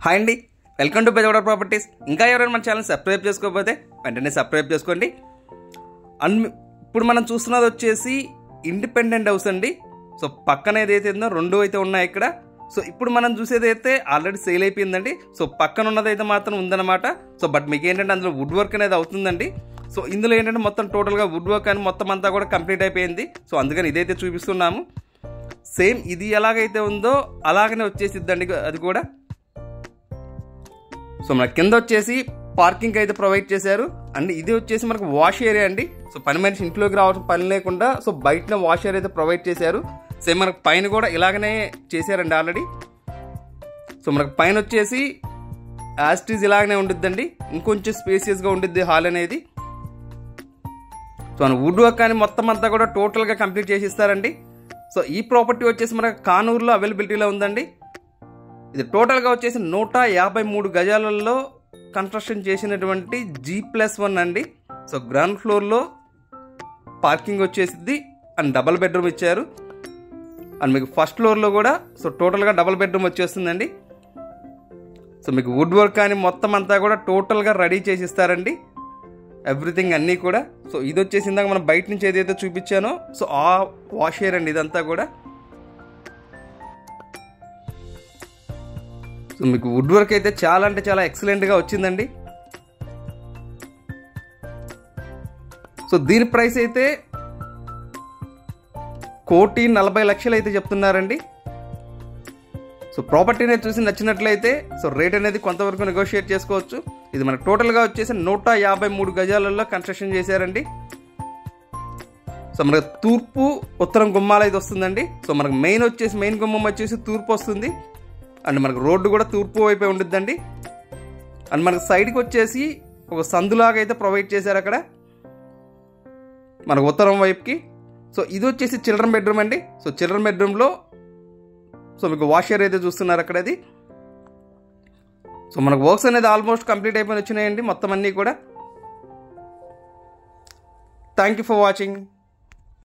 Hi అండి, welcome to Bezawada properties. ఇంకా ఎవరైనా మన ఛానల్ సబ్స్క్రైబ్ చేసుకోకపోతే వెంటనే సబ్స్క్రైబ్ చేసుకోండి. ఇప్పుడు మనం చూస్తున్నది వచ్చేసి ఇండిపెండెంట్ హౌస్ అండి. సో పక్కన ఏదైతే ఉందో రెండు అయితే ఉన్నాయి ఇక్కడ. సో ఇప్పుడు మనం చూసేది అయితే ఆల్రెడీ సేల్ అయిపోయిందండి. సో పక్కన ఉన్నదైతే మాత్రం ఉందన్నమాట. సో బట్ మీకు ఏంటంటే అందులో వుడ్ వర్క్ అనేది అవుతుందండి. సో ఇందులో ఏంటంటే మొత్తం టోటల్గా వుడ్ వర్క్ అని మొత్తం అంతా కూడా కంప్లీట్ అయిపోయింది. సో అందుకని ఇదైతే చూపిస్తున్నాము. సేమ్ ఇది ఎలాగైతే ఉందో అలాగనే వచ్చేసిద్దండి అది కూడా. సో మన కింద వచ్చేసి పార్కింగ్ అయితే ప్రొవైడ్ చేశారు అండ్ ఇది వచ్చేసి మనకు వాష్ ఏరియా అండి. సో పని మనిషి ఇంట్లోకి రావడం పని లేకుండా సో బయటనే వాష్ ఏరియా అయితే ప్రొవైడ్ చేశారు. సేమ్ మనకు పైన కూడా ఇలాగనే చేశారండి ఆల్రెడీ. సో మనకు పైన వచ్చేసి యాస్టీజ్ ఇలాగనే ఉండిద్దండి, ఇంకొంచెం స్పేసియస్గా ఉండిద్ది హాల్ అనేది. సో మన వుడ్ వర్క్ అని మొత్తం అంతా కూడా టోటల్గా కంప్లీట్ చేసి ఇస్తారండి. సో ఈ ప్రాపర్టీ వచ్చేసి మనకు కానూరులో అవైలబిలిటీలో ఉందండి. ఇది టోటల్గా వచ్చేసి 153 గజాలలో కన్స్ట్రక్షన్ చేసినటువంటి G+1 అండి. సో గ్రౌండ్ ఫ్లోర్లో పార్కింగ్ వచ్చేసింది అండ్ డబల్ బెడ్రూమ్ ఇచ్చారు. అండ్ మీకు ఫస్ట్ ఫ్లోర్లో కూడా సో టోటల్గా డబల్ బెడ్రూమ్ వచ్చేస్తుందండి. సో మీకు వుడ్ వర్క్ అని మొత్తం అంతా కూడా టోటల్గా రెడీ చేసి ఇస్తారండి, ఎవ్రీథింగ్ అన్నీ కూడా. సో ఇది వచ్చేసి ఇందాక మనం బయట నుంచి ఏదైతే చూపించానో సో ఆ వాష్ ఏరియా అండి ఇదంతా కూడా. సో మీకు వుడ్ వర్క్ అయితే చాలా అంటే చాలా ఎక్సలెంట్గా వచ్చిందండి. సో దీని ప్రైస్ అయితే 1,40,00,000 అయితే చెప్తున్నారండి. సో ప్రాపర్టీని చూసి నచ్చినట్లయితే సో రేట్ అనేది కొంతవరకు నెగోషియేట్ చేసుకోవచ్చు. ఇది మనకు టోటల్గా వచ్చేసి 153 గజాలలో కన్స్ట్రక్షన్ చేశారండి. సో మనకు తూర్పు ఉత్తరం గుమ్మాలు అయితే వస్తుందండి. సో మనకు మెయిన్ గుమ్మం వచ్చేసి తూర్పు వస్తుంది అండ్ మనకు రోడ్డు కూడా తూర్పు వైపే ఉండిద్దండి. అండ్ మనకు సైడ్కి వచ్చేసి ఒక సందులాగా అయితే ప్రొవైడ్ చేశారు అక్కడ మనకు ఉత్తరం వైపుకి. సో ఇది వచ్చేసి చిల్డ్రన్ బెడ్రూమ్ అండి. సో చిల్డ్రన్ బెడ్రూమ్లో సో మీకు వాషర్ అయితే చూస్తున్నారు అక్కడ అది. సో మనకు వర్క్స్ అనేది ఆల్మోస్ట్ కంప్లీట్ అయిపోయి వచ్చినాయండి మొత్తం అన్నీ కూడా. Thank you for watching.